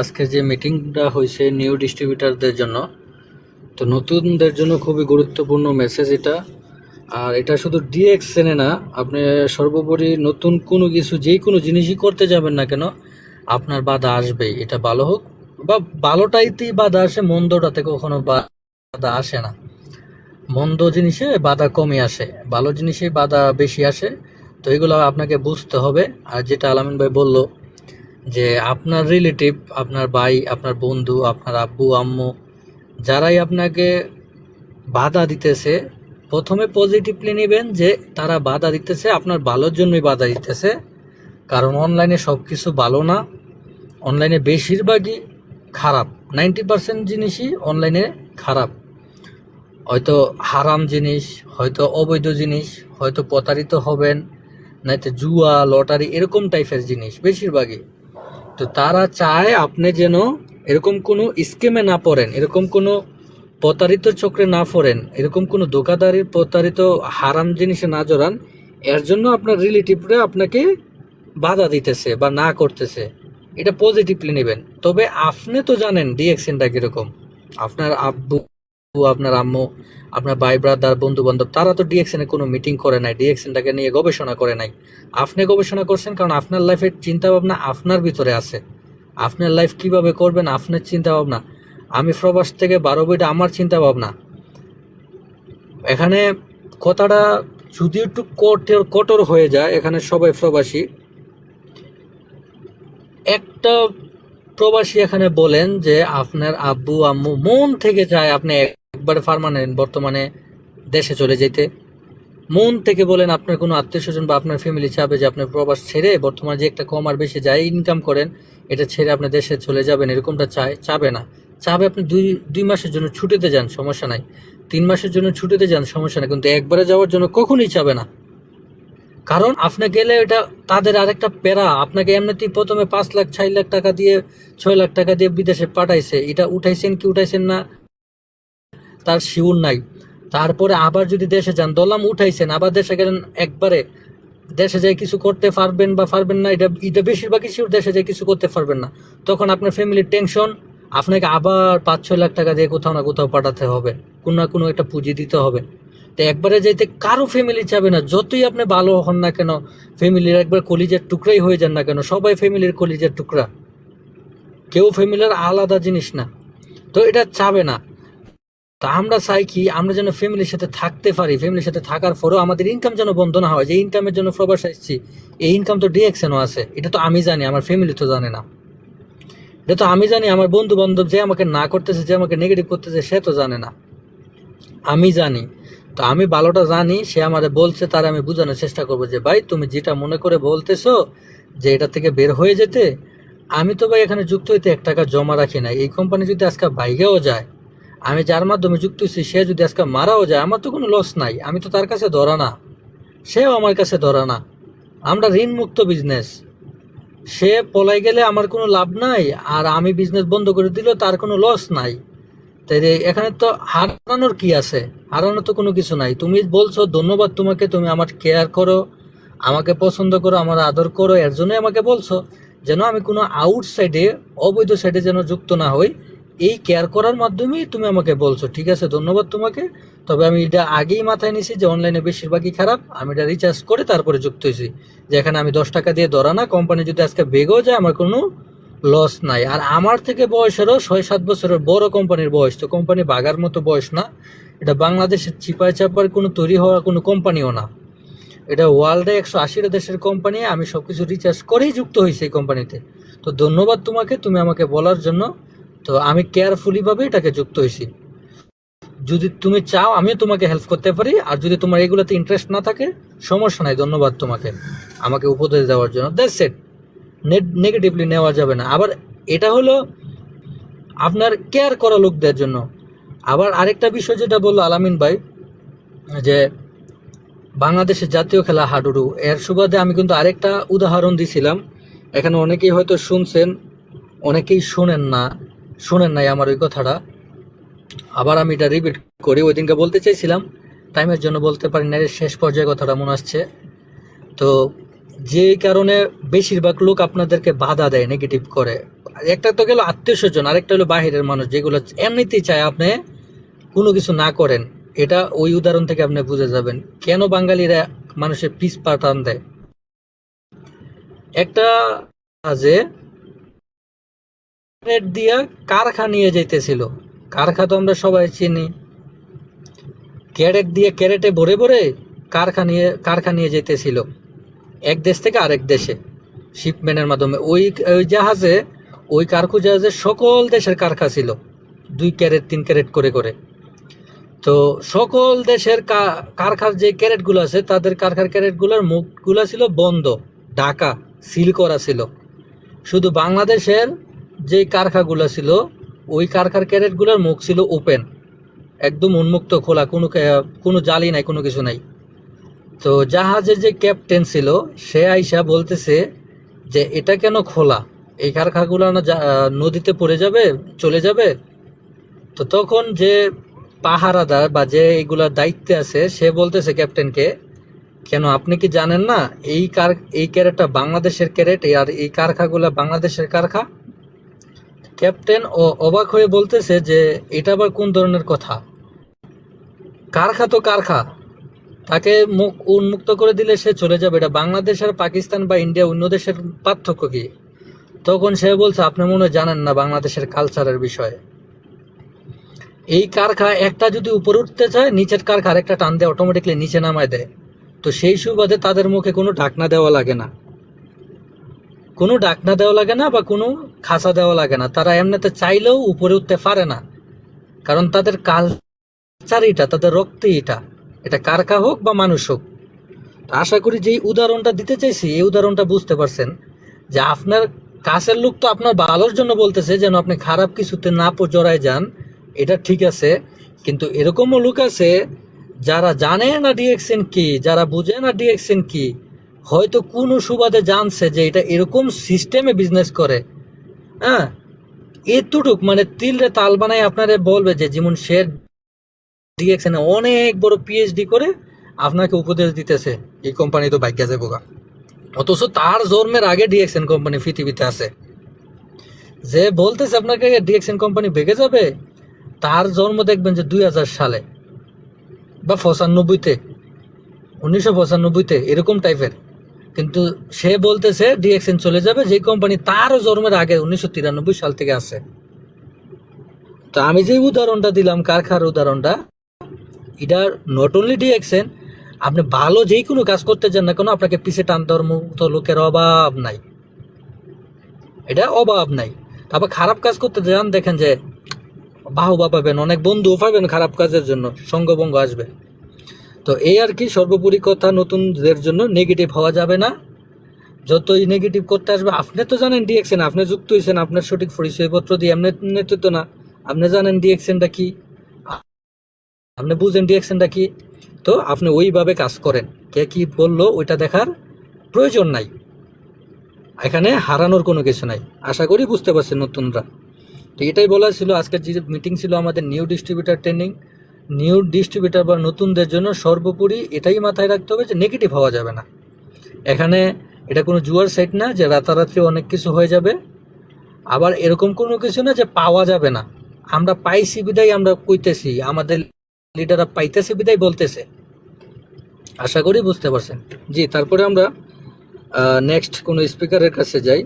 আজকে যে মিটিংটা হয়েছে নিউ ডিস্ট্রিবিউটারদের জন্য, তো নতুনদের জন্য খুবই গুরুত্বপূর্ণ মেসেজ এটা। আর এটা শুধু ডিএক্সএনে না, আপনি সর্বোপরি নতুন কোনো কিছু যেই কোনো জিনিসই করতে যাবেন না কেন, আপনার বাধা আসবেই। এটা ভালো হোক বা ভালোটাইতেই বাধা আসে, মন্দটাতে কখনো বাধা আসে না। মন্দ জিনিসে বাধা কমই আসে, ভালো জিনিসে বাধা বেশি আসে। তো এগুলো আপনাকে বুঝতে হবে। আর যেটা আলামিন ভাই বলল যে আপনার রিলেটিভ, আপনার ভাই, আপনার বন্ধু, আপনার আব্বু আম্মু, যারাই আপনাকে বাধা দিতেছে, প্রথমে পজিটিভলি নেবেন যে তারা বাধা দিতেছে আপনার ভালোর জন্যই বাধা দিতেছে। কারণ অনলাইনে সব কিছু ভালো না, অনলাইনে বেশিরভাগই খারাপ। 90% জিনিসই অনলাইনে খারাপ। হয়তো হারাম জিনিস, হয়তো অবৈধ জিনিস, হয়তো প্রতারিত হবেন, নয়তো জুয়া লটারি এরকম টাইপের জিনিস বেশিরভাগই। তো তারা চায় আপনি যেন এরকম কোনো স্কেমে না পড়েন, এরকম কোনো প্রতারিত চক্রে না পড়েন, এরকম কোনো ধোকাধারীর প্রতারিত হারাম জিনিসে না জড়ান। এর জন্য আপনার রিলেটিভরা আপনাকে বাধা দিতেছে বা না করতেছে, এটা পজিটিভলি নেবেন। তবে আপনি তো জানেন ডিএক্সএনটা কীরকম। আপনার আব্বু, আপনার আম্মু, আপনার ভাই ব্রাদার, বন্ধু বান্ধব, তারা তো ডিএক্সএনে কোনো মিটিং করে নাই, ডিএক্সএনটাকে নিয়ে গবেষণা করে নাই। আপনি গবেষণা করছেন কারণ আপনার লাইফের চিন্তা ভাবনা আপনার ভিতরে আছে। আপনার লাইফ কিভাবে করবেন আপনার চিন্তা ভাবনা। আমি প্রবাস থেকে 12 বইটা আমার চিন্তা ভাবনা। এখানে কথাটা যদি একটু কঠোর হয়ে যায়, এখানে সবাই প্রবাসী, একটা প্রবাসী এখানে বলেন যে আপনার আব্বু আম্মু মন থেকে চায় আপনি একবারে পার্মানেন্ট বর্তমানে দেশে চলে যেতে। মন থেকে বলেন আপনার কোনো আত্মীয় স্বজন বা আপনার ফ্যামিলি চাবে যে আপনি প্রবাস ছেড়ে বর্তমানে যে একটা কম আর বেশি যাই ইনকাম করেন এটা ছেড়ে আপনি দেশে চলে যাবেন, এরকমটা চাবে না। চাবে আপনি দুই মাসের জন্য ছুটিতে যান, সমস্যা নাই। 3 মাসের জন্য ছুটিতে যান, সমস্যা নাই। কিন্তু একবারে যাওয়ার জন্য কখনোই চাবে না। কারণ আপনি গেলে এটা তাদের আরেকটা প্যারা। আপনাকে এমনিতেই প্রথমে 5 লাখ 6 লাখ টাকা দিয়ে 6 লাখ টাকা দিয়ে বিদেশে পাঠাইছে, এটা উঠাইছেন কি উঠাইছেন না তার শিউর নাই। তারপরে আবার যদি দেশে যান, দলাম উঠাইছেন, আবার দেশে গেলেন, একবারে দেশে যাই কিছু করতে পারবেন বা পারবেন না, এটা বেশিরভাগই শিওর দেশে যাই কিছু করতে পারবেন না। তখন আপনার ফ্যামিলির টেনশন, আপনাকে আবার 5-6 লাখ টাকা দিয়ে কোথাও না কোথাও পাঠাতে হবে, কোনো না কোনো একটা পুঁজি দিতে হবে। তো একবারে যাইতে কারো ফ্যামিলি চাবে না, যতই আপনি ভালো হন না কেন, ফ্যামিলির একবার কলিজার টুকরাই হয়ে যান না কেন, সবাই ফ্যামিলির কলিজার টুকরা, কেউ ফ্যামিলির আলাদা জিনিস না। তো এটা চাবে না। তো আমরা চাই কি, আমরা যেন ফ্যামিলির সাথে থাকতে পারি, ফ্যামিলির সাথে থাকার পরেও আমাদের ইনকাম যেন বন্ধ না হয়। যে ইনকামের জন্য প্রবাস আসছি, এই ইনকাম তো ডিএক্সএনও আছে, এটা তো আমি জানি, আমার ফ্যামিলি তো জানে না। এটা তো আমি জানি, আমার বন্ধু বান্ধব যে আমাকে না করতেছে, যে আমাকে নেগেটিভ করতেছে, সে তো জানে না, আমি জানি। তো আমি ভালোটা জানি, সে আমাদের বলছে, তার আমি বোঝানোর চেষ্টা করবো যে ভাই তুমি যেটা মনে করে বলতেছো যে এটা থেকে বের হয়ে যেতে, আমি তো ভাই এখানে যুক্ত হইতে 1 টাকা জমা রাখি না। এই কোম্পানি যদি আজকে ভাইগাও যায়, আমি যার মাধ্যমে যুক্ত হয়েছি সে যদি আজকে মারাও যায়, আমার তো কোনো লস নাই। আমি তো তার কাছে ধরা না, সেও আমার কাছে ধরা না। আমরা ঋণ মুক্ত বিজনেস। সে পলাই গেলে আমার কোনো লাভ নাই, আর আমি বিজনেস বন্ধ করে দিলেও তার কোনো লস নাই। তাই এখানে তো হারানোর কি আছে? হারানোর তো কোনো কিছু নাই। তুমি বলছো ধন্যবাদ তোমাকে, তুমি আমার কেয়ার করো, আমাকে পছন্দ করো, আমার আদর করো, এর জন্যই আমাকে বলছো যেন আমি কোনো আউটসাইডে, অবৈধ সাইডে যেন যুক্ত না হই। এই কেয়ার করার মাধ্যমেই তুমি আমাকে বলছো, ঠিক আছে ধন্যবাদ তোমাকে। তবে আমি এটা আগেই মাথায় নিছি যে অনলাইনে বেশিরভাগই খারাপ। আমি এটা রিচার্জ করে তারপরে যুক্ত হয়েছি, যে এখানে আমি 10 টাকা দিয়ে ধরা না। কোম্পানি যদি আজকে বেগও যায় আমার কোনো লস নাই। আর আমার থেকে বয়সেরও 6-7 বছরের বড় কোম্পানির বয়স, তো কোম্পানি বাগার মতো বয়স না। এটা বাংলাদেশের চিপায় চাপার কোনো তৈরি হওয়া কোনো কোম্পানিও না। এটা ওয়ার্ল্ডে 180টা দেশের কোম্পানি। আমি সব কিছু রিচার্জ করেই যুক্ত হয়েছি এই কোম্পানিতে। তো ধন্যবাদ তোমাকে, তুমি আমাকে বলার জন্য। তো আমি কেয়ারফুলিভাবে এটাকে যুক্ত হয়েছি। যদি তুমি চাও আমিও তোমাকে হেল্প করতে পারি, আর যদি তোমার এগুলোতে ইন্টারেস্ট না থাকে, সমস্যা নাই। ধন্যবাদ তোমাকে আমাকে উপদেশ দেওয়ার জন্য, দ্যাটস ইট। নেগেটিভলি নেওয়া যাবে না। আবার এটা হলো আপনার কেয়ার করা লোকদের জন্য। আবার আরেকটা বিষয় যেটা বললো আলামিন ভাই, যে বাংলাদেশের জাতীয় খেলা হাডুডু, এর সুবাদে আমি কিন্তু আরেকটা উদাহরণ দিছিলাম। এখানে অনেকেই হয়তো শুনছেন, অনেকেই শুনেন নাই আমার ওই কথাটা। আবার আমি এটা রিপিট করি, ওই দিনকে বলতে চাইছিলাম, টাইমের জন্য বলতে পারি না, শেষ পর্যায়ে কথাটা মনে আসছে। তো যে কারণে বেশিরভাগ লোক আপনাদেরকে বাধা দেয়, নেগেটিভ করে। একটা তো গেল আত্মীয় স্বজন, আরেকটা হলো বাহিরের মানুষ, যেগুলো এমনিতেই চায় আপনি কোনো কিছু না করেন। এটা ওই উদাহরণ থেকে আপনি বুঝে যাবেন কেন বাঙালিরা মানুষের পিস পা টান দেয়। একটা যে ক্যারেট দিয়া কারখা নিয়ে যাইতেছিল, কারখা তো আমরা সবাই চিনি, ক্যারেট দিয়ে ক্যারেটে ভরে ভরে কারখা নিয়ে যেতেছিল এক দেশ থেকে আরেক দেশে শিপমেন্টের মাধ্যমে। ওই ওই জাহাজে, ওই কারখু জাহাজে সকল দেশের কারখা ছিল, 2 ক্যারেট 3 ক্যারেট করে করে। তো সকল দেশের কারখার যে ক্যারেটগুলো আছে, তাদের কারখার ক্যারেটগুলোর মুখগুলো ছিল বন্ধ, ঢাকা, সিল করা ছিল। শুধু বাংলাদেশের যে কারখাগুলো ছিল, ওই কারখার ক্যারেটগুলোর মুখ ছিল ওপেন, একদম উন্মুক্ত, খোলা, কোনো জালি নাই, কোনো কিছু নাই। তো জাহাজের যে ক্যাপ্টেন ছিল, সে আইসা বলতেছে যে এটা কেন খোলা, এই কারখাগুলো না নদীতে পড়ে যাবে, চলে যাবে। তো তখন যে পাহারাদার বা যে এগুলার দায়িত্বে আছে, সে বলতেছে ক্যাপ্টেনকে, কেন আপনি কি জানেন না এই ক্যারেটটা বাংলাদেশের ক্যারেট, আর এই কারখাগুলা বাংলাদেশের কারখা? ক্যাপ্টেন অবাক হয়ে বলতেছে যে এটা আবার কোন ধরনের কথা, কারখা তো কারখা, তাকে মুখ উন্মুক্ত করে দিলে সে চলে যাবে, এটা বাংলাদেশ আর পাকিস্তান বা ইন্ডিয়া অন্য দেশের পার্থক্য কি? তখন সে বলছে, আপনি মনে হয় জানেন না বাংলাদেশের কালচারের বিষয়ে। এই কারখা একটা যদি উপরে উঠতে চায়, নিচের কারখা আরেকটা টান দিয়ে অটোমেটিকলি নিচে নামায় দেয়। তো সেই সুবাদে তাদের মুখে কোনো ঢাকনা দেওয়া লাগে না, কোনো ঢাকনা দেওয়া লাগে না বা কোনো খাঁচা দেওয়া লাগে না। তারা এমনিতে চাইলেও উপরে উঠতে পারে না, কারণ তাদের কালচার এটা, তাদের রক্তে এটা, এটা কারখা হোক বা মানুষ হোক। আশা করি যে উদাহরণটা দিতে চাইছি, এই উদাহরণটা বুঝতে পারছেন যে আপনার কাছের লোক তো আপনার ভালোর জন্য বলতেছে, যেন আপনি খারাপ কিছুতে না জড়ায় যান, এটা ঠিক আছে। কিন্তু এরকমও লোক আছে যারা জানে না ডিএক্সএন কি, যারা বুঝে না ডিএক্সএন কি, হয়তো কোনো সুবাদে জানছে যে এটা এরকম সিস্টেমে বিজনেস করে, হ্যাঁ, এতটুক মানে তিলরে তাল বানায় আপনারে বলবে যে যেমন সে ডিএক্সএন অনেক বড় পিএইচডি করে আপনাকে উপদেশ দিতেছে এই কোম্পানি তো ভাগ্যা যাবো গা। অথচ তার জন্মের আগে ডিএক্সএন কোম্পানি পৃথিবীতে আছে। যে বলতেছে আপনাকে ডিএক্সএন কোম্পানি ভেঙে যাবে, তার জন্ম দেখবেন যে 2000 সালে বা 95-তে, 1995-তে এরকম টাইপের। কিন্তু সে বলতেছে ডিএক্সএন চলে যাবে, যে কোম্পানি তারও জন্মের আগে 1993 সাল থেকে আছে। তো আমি যে উদাহরণটা দিলাম, কারখার উদাহরণটা, এটা নট অনলি ডিএক্সএন, আপনি ভালো যেই কোনো কাজ করতে চান না কেন, আপনাকে পিছিয়ে টান দেওয়ার মতো লোকের অভাব নাই, এটা অভাব নাই। তারপর খারাপ কাজ করতে যান, দেখেন যে বাহবা পাবেন, অনেক বন্ধুও পাবেন খারাপ কাজের জন্য, সঙ্গভঙ্গ আসবে। তো এই আর কি, সর্বোপরি কথা, নতুনদের জন্য নেগেটিভ হওয়া যাবে না। যতই নেগেটিভ করতে আসবে, আপনি তো জানেন ডিএক্সএন, আপনি যুক্ত হয়েছেন, আপনার সঠিক পরিচয়পত্র দিয়ে এমনি তো না, আপনি জানেন ডিএক্সএনটা কি, আপনি বুঝেন ডিএক্সএনটা কি, তো আপনি ওইভাবে কাজ করেন। কে কি বললো ওইটা দেখার প্রয়োজন নাই, এখানে হারানোর কোনো কিছু নাই। আশা করি বুঝতে পারছেন নতুনরা। তো এটাই বলা ছিল, আজকের যে মিটিং ছিল আমাদের new distributor training, new distributor বা নতুনদের জন্য সর্বোপরি এটাই মাথায় রাখতে হবে যে নেগেটিভ হওয়া যাবে না। এখানে এটা কোনো জুয়ার সাইট না যে রাতারাত্রি অনেক কিছু হয়ে যাবে, আবার এরকম কোনো কিছু না যে পাওয়া যাবে না। আমরা পাইছি বিদায় আমরা কইতেছি, আমাদের লিডাররা পাইতেছে বিদায় বলতেছে। আশা করি বুঝতে পারছেন। জি, তারপরে আমরা নেক্সট কোনো স্পিকারের কাছে যাই।